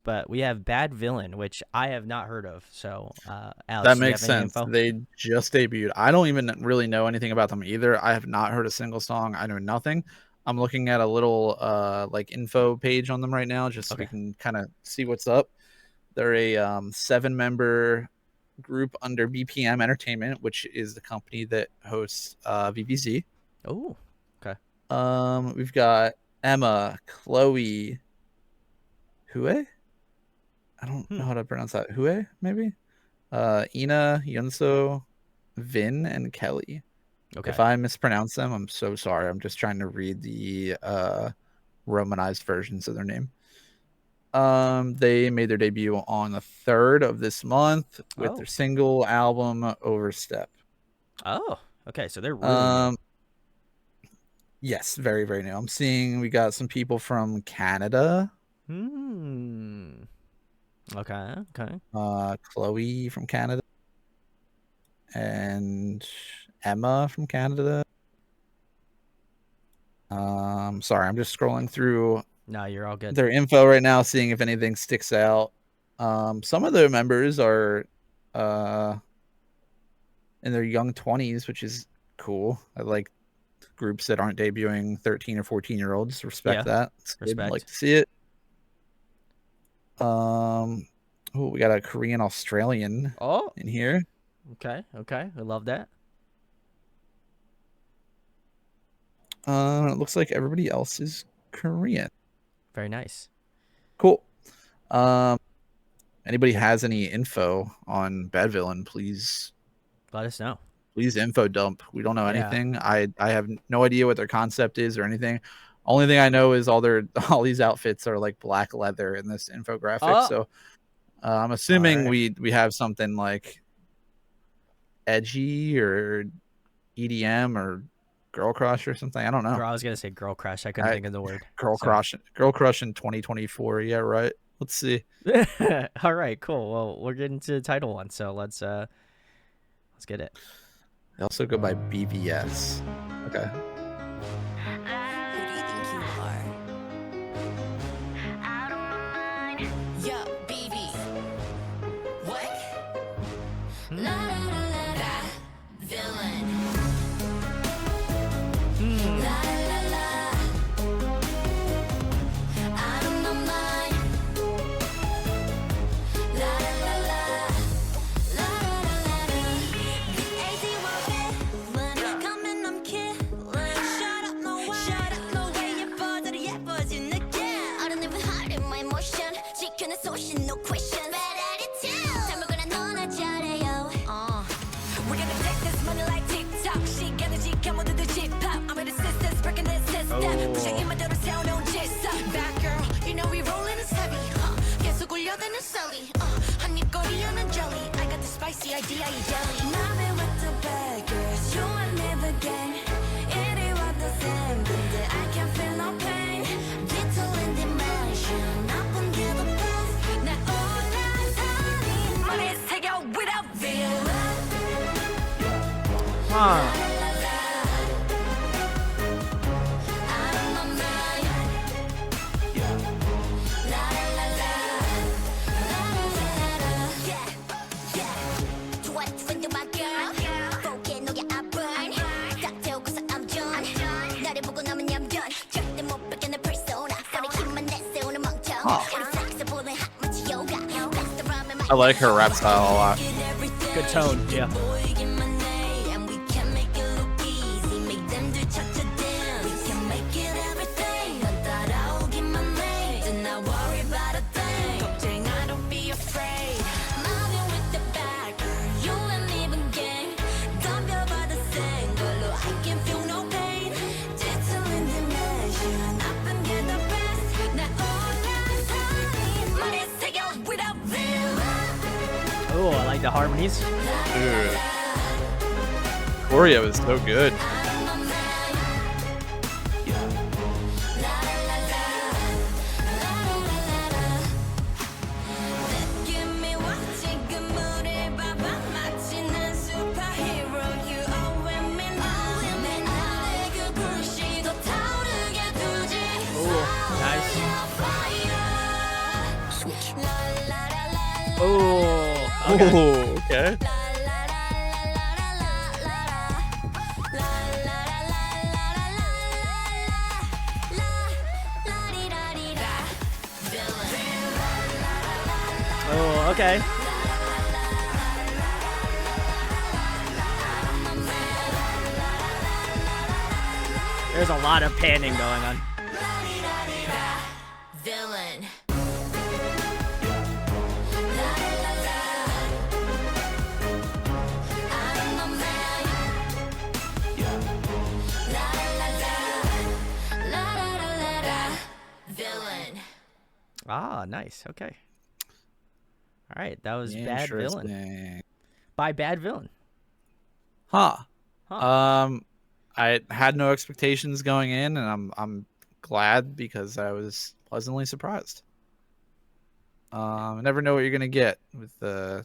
but we have Badvillain, which I have not heard of. So, Alex, That do you makes have any sense. info? They just debuted. I don't even really know anything about them either. I have not heard a single song. I know nothing. I'm looking at a little like info page on them right now just so we Okay. can kind of see what's up. They're a 7-member group under BPM Entertainment, which is the company that hosts VVZ. Oh, okay. We've got Emma, Chloe, Hue. I don't know Hmm. how to pronounce that. Hue, maybe. Ina, Yunso, Vin, and Kelly. If Okay. I mispronounce them, I'm so sorry. I'm just trying to read the romanized versions of their name. They made their debut on the 3rd of this month with their Oh. single album Overstep. Oh. Okay. So they're really new. Um, yes, very, very new. I'm seeing we got some people from Canada. Hmm. Okay. Okay. Chloe from Canada and Emma from Canada. Sorry, I'm just scrolling through No, you're all good. their info right now, seeing if anything sticks out. Some of their members are uh in their young 20s, which is cool. I like groups that aren't debuting 13 or 14-year-olds. Respect Yeah. that. It's good. Like Respect. to see it. Oh, we got a Korean Australian Oh. in here. Okay. Okay. I love that. It looks like everybody else is Korean. Very nice. Cool. Um, Anybody has any info on Badvillain, Let us know. please info dump. We don't know Yeah. anything. I have no idea what their concept is or anything. Only thing I know is all these outfits are like black leather in this infographic. Oh. So I'm All assuming right. we have something like edgy or EDM or girl crush or something. I don't know. Girl, I was gonna say girl crush. I couldn't I think of the word. girl So. crush in 2024. Yeah, right. Let's see. All right. Cool. Well, we're getting to title one, so let's get it. They also go by BVS. Okay. Who do you think you are? Out of my mind. Yo, BB. What? Hmm. La la la la la. Villain. Hmm. La la la la. Out of my mind. La la la la. La la la la. The AZ will coming, I'm killing. Shut up, no way. Shut up, no way. 예뻐도 예뻐진 느낌. I don't even hide in my emotion. 지켜내 소신, no question. Bad attitude. 잘 먹으라 너나 잘해요. We're gonna take this money like TikTok. 시간을 지켜 모두들 집합. I'm with the sisters breaking the system. Oh. 부셔진 대로 세워놓은 질서. Bad girl, you know we rolling is heavy. 계속 울려대는 썰이. 한입 거리하는 jelly. I got the spicy idea, 이 jelly. Now we with the bad girls. You and me the gang. 이리 와도 same. 근데 I can't feel no pain. Little in dimension. 나쁜 게 the best. 날 올라타니 머리에 새겨 without villain. Huh. Out of my mind. La la la la. La la la la. Yeah, yeah. 좋아, friend of my girl. 보기에 너의 I burn. 딱 태우고서 I'm done. 나를 보고 남은 얌전. 절대 못 뺏겨 내 persona. 머리 힘만 내세우는 멍청. 우리 flexible 한 마치 yoga. That's the rhyme in my I like her rap style a lot. Good tone. Yeah. Oh, I like the harmonies. Dude. Choreo is so good. Oh, nice. Oh, okay. Oh, okay. Oh, okay. There's a lot of panning going on. Villain. Villain. Ah, nice. Okay. All right, that was Bad Villain Interesting. by Badvillain. Huh. Huh. I had no expectations going in, and I'm glad because I was pleasantly surprised. Never know what you're gonna get with the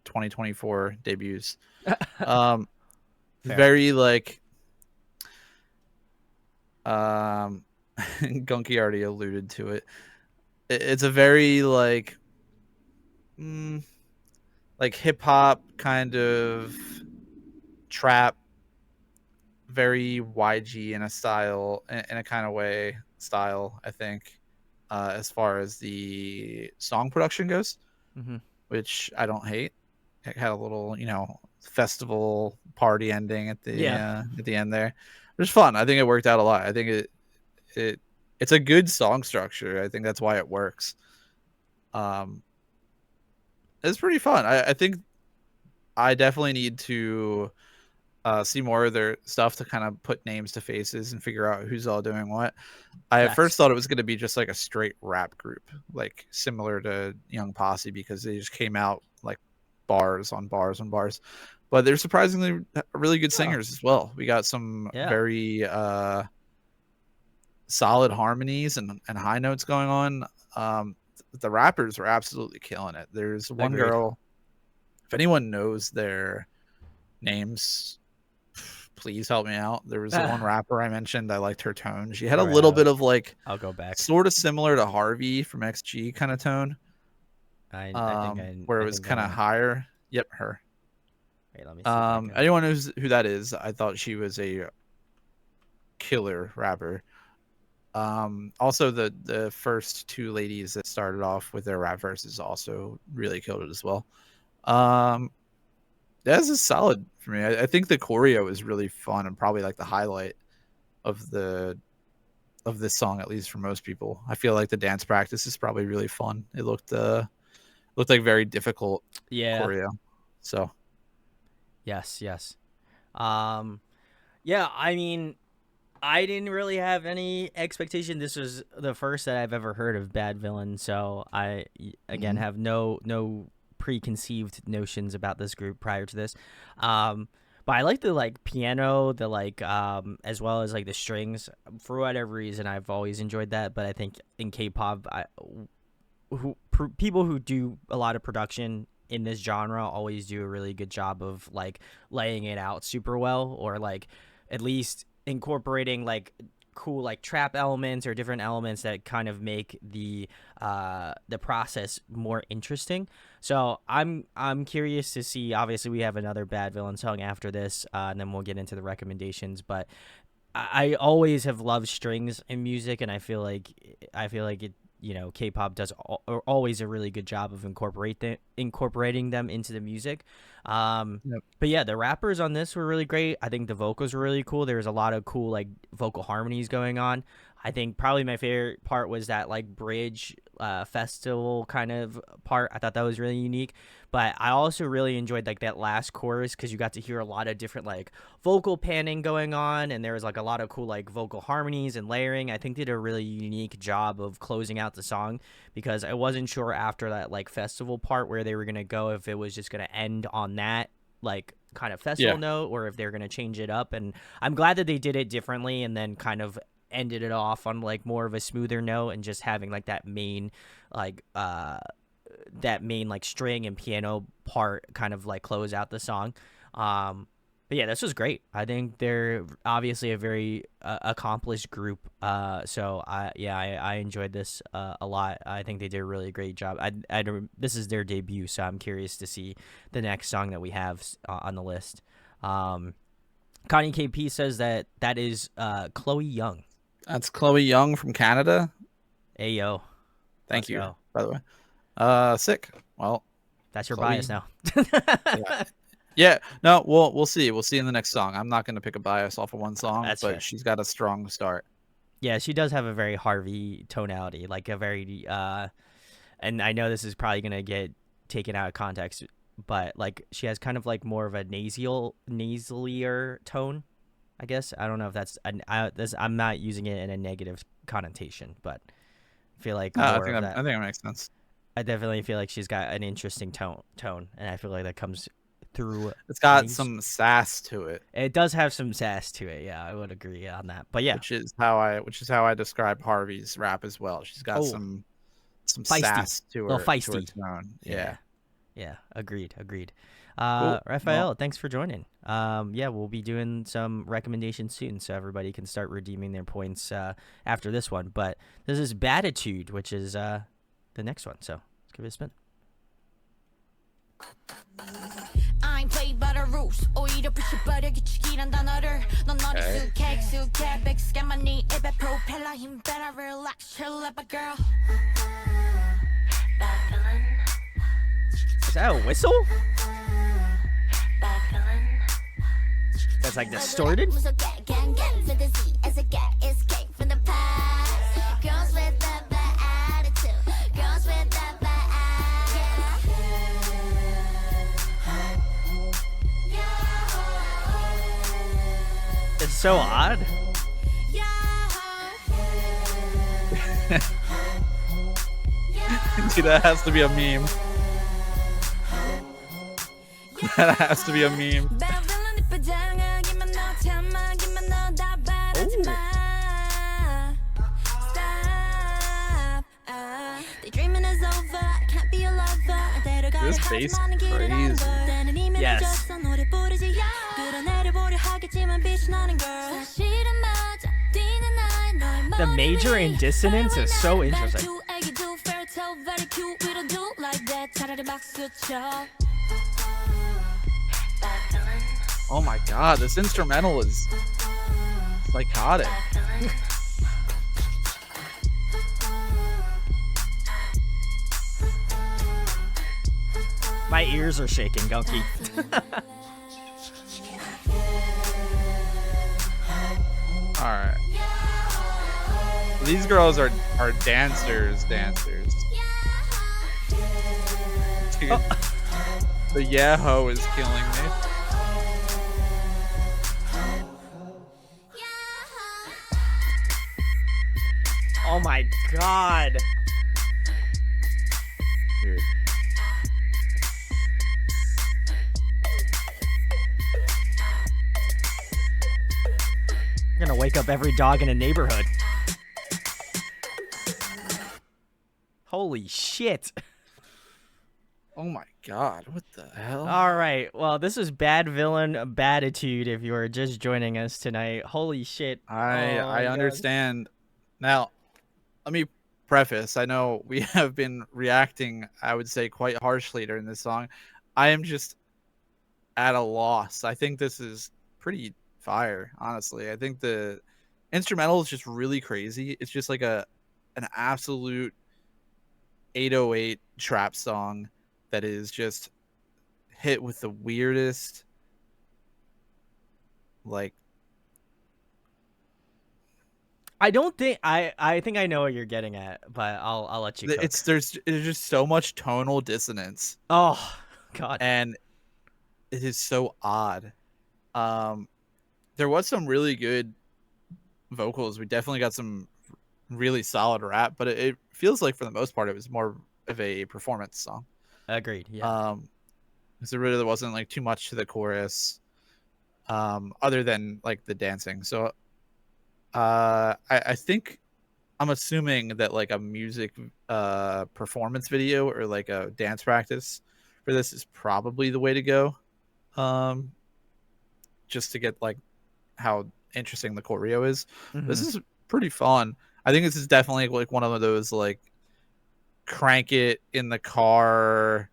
2024 debuts. Um, Fair. very like Gunky already alluded to it. It's a very like hip hop kind of trap, very YG in a style, in a kind of way style, I think, as far as the song production goes, Mm-hmm. which I don't hate. It had a little, festival party ending at Yeah. the end there. It was fun. I think it worked out a lot. I think it's a good song structure. I think that's why it works. Um, it's pretty fun. I think I definitely need to see more of their stuff to kind of put names to faces and figure out who's all doing what. I at first Facts. thought it was going to be just like a straight rap group, like similar to Young Posse, because they just came out like bars on bars on bars. But they're surprisingly really good Oh, singers as well. We got some yeah. very solid harmonies and high notes going on. The rappers were absolutely killing it. There's one Agreed. girl, if anyone knows their names, please help me out. There was the one rapper I mentioned. I liked her tone. She had a little Bro, bit of like I'll go back. sort of similar to Harvey from XG kind of tone, I think where it I was think I kind of know. higher. Yep, her. Wait, let me see if I can. Anyone knows who that is? I thought she was a killer rapper. Also the first two ladies that started off with their rap verses also really killed it as well. This is solid for me. I think the choreo is really fun and probably like the highlight of this song, at least for most people. I feel like the dance practice is probably really fun. It looked like very difficult Yeah. choreo. So Yes. Yes. Um. Yeah. I mean, I didn't really have any expectation. This was the first that I've ever heard of Bad Villain, so again mhm. have no preconceived notions about this group prior to this. But I like the like piano, the like as well as like the strings. For whatever reason, I've always enjoyed that. But I think in K-pop, people who do a lot of production in this genre always do a really good job of like laying it out super well, or like at least incorporating like cool like trap elements or different elements that kind of make the process more interesting. So I'm curious to see. Obviously, we have another Bad Villain song after this, and then we'll get into the recommendations. But I always have loved strings in music, and I feel like it. K-pop does always a really good job of incorporating them into the music. Yep. But yeah, the rappers on this were really great. I think the vocals were really cool. There was a lot of cool like vocal harmonies going on. I think probably my favorite part was that like bridge festival kind of part. I thought that was really unique. But I also really enjoyed like that last chorus because you got to hear a lot of different like vocal panning going on, and there was like a lot of cool like vocal harmonies and layering. I think they did a really unique job of closing out the song because I wasn't sure after that like festival part where they were gonna go, if it was just gonna end on that like kind of festival Yeah. note or if they're gonna change it up. And I'm glad that they did it differently and then kind of ended it off on like more of a smoother note and just having like like that main like string and piano part kind of like close out the song. But yeah, this was great. I think they're obviously a very accomplished group. So I enjoyed this a lot. I think they did a really great job. This is their debut, so I'm curious to see the next song that we have on the list. Connie KP says that is Chloe Young. That's Chloe Young from Canada. Ayo. Thank you, go. by the way. Sick. Well, That's your Chloe. bias now. Yeah. Yeah, no, we'll see. We'll see in the next song. I'm not going to pick a bias off of one song, That's but fair. she's got a strong start. Yeah, she does have a very Harvey tonality, like a very and I know this is probably gonna get taken out of context, but like she has kind of like more of a nasalier tone, I guess. I don't know if that's I'm not using it in a negative connotation, but I feel like more I of think that. I think that makes sense. I definitely feel like she's got an interesting tone, and I feel like that comes through. It's got some sass to it. It does have some sass to it. Yeah, I would agree on that. But yeah, which is how I describe Harvey's rap as well. She's got some feisty. sass to her, Little feisty. to her tone. Yeah. Yeah, agreed. Cool. Raphael, thanks for joining. Yeah, we'll be doing some recommendations soon, so everybody can start redeeming their points after this one. But this is Badtitude, which is the next one. So let's give it a spin. I'm played by the rules 오히려 부셔버려 규칙이란 단어를 넌 어디 익숙해 백스캔만 네 입에 프로펠러 힘 better relax chill up a girl Is that a whistle? That's like distorted? as a guy escape from the past girls with the bad attitude girls with the bad It's so odd. Dude, that has to be a meme. That has to be a meme. This bass is crazy. Yes. The major in dissonance is so interesting. Oh my god, this instrumental is psychotic. My ears are shaking, Gunky. Alright. These girls are dancers. Dude, the Yahoo is killing me. Oh my god. Dude. You're gonna wake up every dog in a neighborhood. Holy shit. Oh my god, what the hell? All right. Well, this is Badvillain Baditude if you are just joining us tonight. Holy shit. I God. understand. Now, let me preface. I know we have been reacting, I would say, quite harshly during this song. I am just at a loss. I think this is pretty fire, honestly. I think the instrumental is just really crazy. It's just like an absolute 808 trap song that is just hit with the weirdest, like, I don't think I think I know what you're getting at, but I'll let you cook. there's just so much tonal dissonance. Oh god. And it is so odd. There was some really good vocals. We definitely got some really solid rap, but it feels like for the most part it was more of a performance song. Agreed. Yeah. Because there really wasn't like too much to the chorus, other than like the dancing. So I think I'm assuming that like a music performance video or like a dance practice for this is probably the way to go. just to get like how interesting the choreo is. This Mhm. is pretty fun. I think this is definitely like one of those like crank it in the car,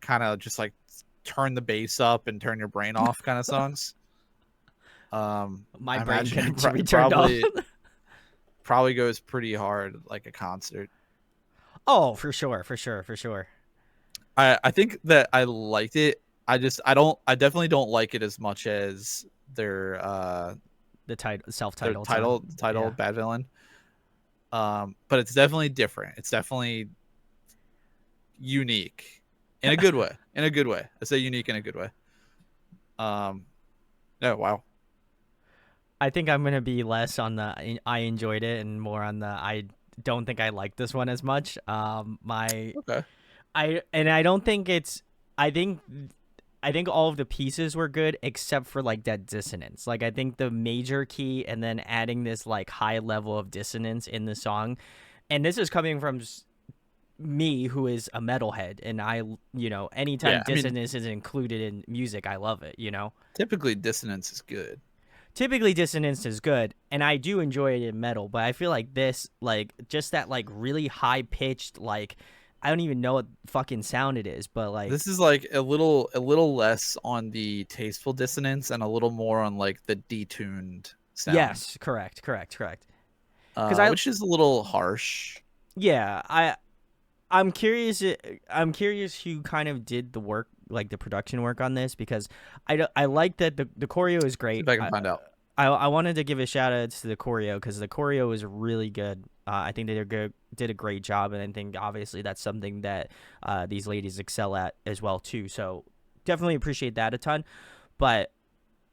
kind of just like turn the bass up and turn your brain off kind of songs. My I brain imagine can it to be turned off. probably goes pretty hard like a concert. Oh, for sure, for sure, for sure. I think that I liked it. I definitely don't like it as much as The title, their self-titled song. title Yeah. Bad Villain. But it's definitely different. It's definitely unique in a good way. In a good way. I say unique in a good way. No, wow. I think I'm gonna be less on the I enjoyed it and more on the I don't think I like this one as much. Okay. I don't think it's. I think I think all of the pieces were good except for like that dissonance. Like I think the major key and then adding this like high level of dissonance in the song, and this is coming from me who is a metalhead, and anytime Yeah, I mean, dissonance is included in music, I love it. typically dissonance is good. Typically dissonance is good, and I do enjoy it in metal, but I feel like this, like just that like really high pitched, like I don't even know what fucking sound it is, but like This is like a little less on the tasteful dissonance and a little more on like the detuned sound. yes, correct. Because I Which is a little harsh. yeah, I'm curious. I'm curious who kind of did the work, like the production work on this, because I like that the choreo is See great. if I can find out. I wanted to give a shout out to the choreo because the choreo is really good. I think they did a great job, and I think obviously that's something that these ladies excel at as well too. So definitely appreciate that a ton. But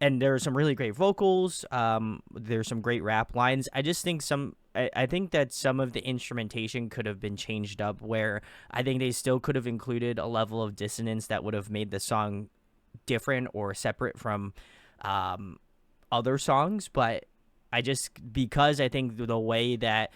and there are some really great vocals. There's some great rap lines. I just think I think that some of the instrumentation could have been changed up. Where I think they still could have included a level of dissonance that would have made the song different or separate from other songs. But because I think the way that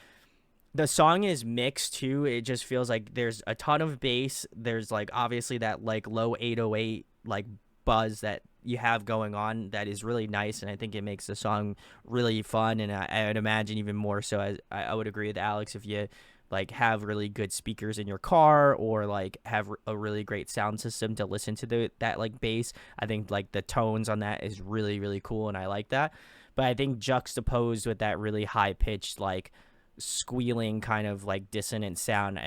the song is mixed too, it just feels like there's a ton of bass. There's like obviously that like low 808 like buzz that you have going on that is really nice, and I think it makes the song really fun. And I would imagine even more so, as I would agree with Alex, if you like have really good speakers in your car or like have a really great sound system to listen to that like bass, I think like the tones on that is really really cool, and I like that. But I think juxtaposed with that really high pitched like squealing kind of like dissonant sound,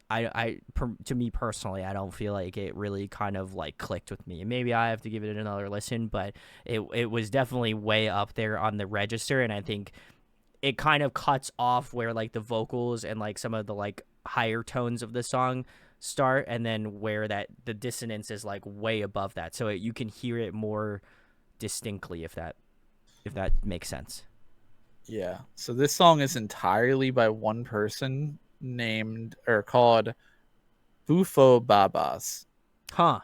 to me personally, I don't feel like it really kind of like clicked with me. Maybe I have to give it another listen, but it was definitely way up there on the register, and I think it kind of cuts off where like the vocals and like some of the like higher tones of the song start, and then where that the dissonance is like way above that, so you can hear it more distinctly if that makes sense. Yeah. So this song is entirely by one person named or called Bufo Babas. Huh.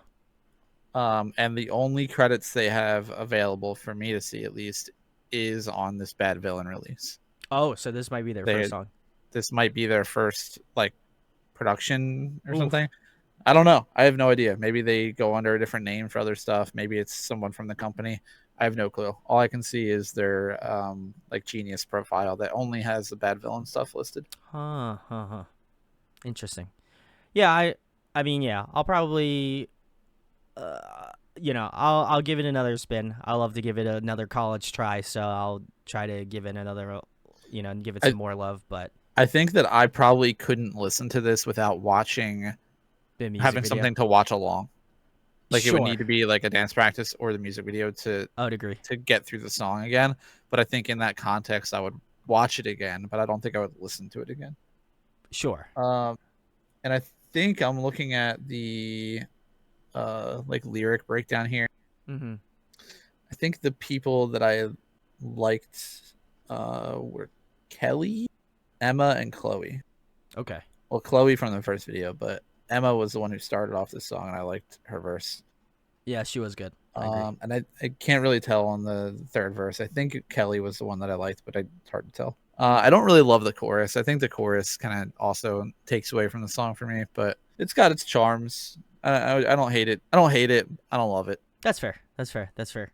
And the only credits they have available for me to see at least is on this Bad Villain release. Oh, so this might be their first song. This might be their first like production or Oof. something. I don't know. I have no idea. Maybe they go under a different name for other stuff. Maybe it's someone from the company. I have no clue. All I can see is their like Genius profile that only has the Bad Villain stuff listed. Huh. Interesting. Yeah, I mean, yeah, I'll probably I'll give it another spin. I love to give it another college try, so I'll try to give it another give it some more love, but I think that I probably couldn't listen to this without watching the music having video. something to watch along. Like Sure. it would need to be like a dance practice or the music video I would agree. to get through the song again. But I think in that context I would watch it again, but I don't think I would listen to it again. Sure. And I think I'm looking at the like lyric breakdown here. Mm-hmm. I think the people that I liked were Kelly, Emma, and Chloe. Okay. Well, Chloe from the first video, but Emma was the one who started off this song, and I liked her verse. Yeah, she was good. I agree. And I can't really tell on the third verse. I think Kelly was the one that I liked, but it's hard to tell. I don't really love the chorus. I think the chorus kind of also takes away from the song for me, but it's got its charms. I don't hate it. I don't hate it. I don't love it. That's fair. That's fair. That's fair.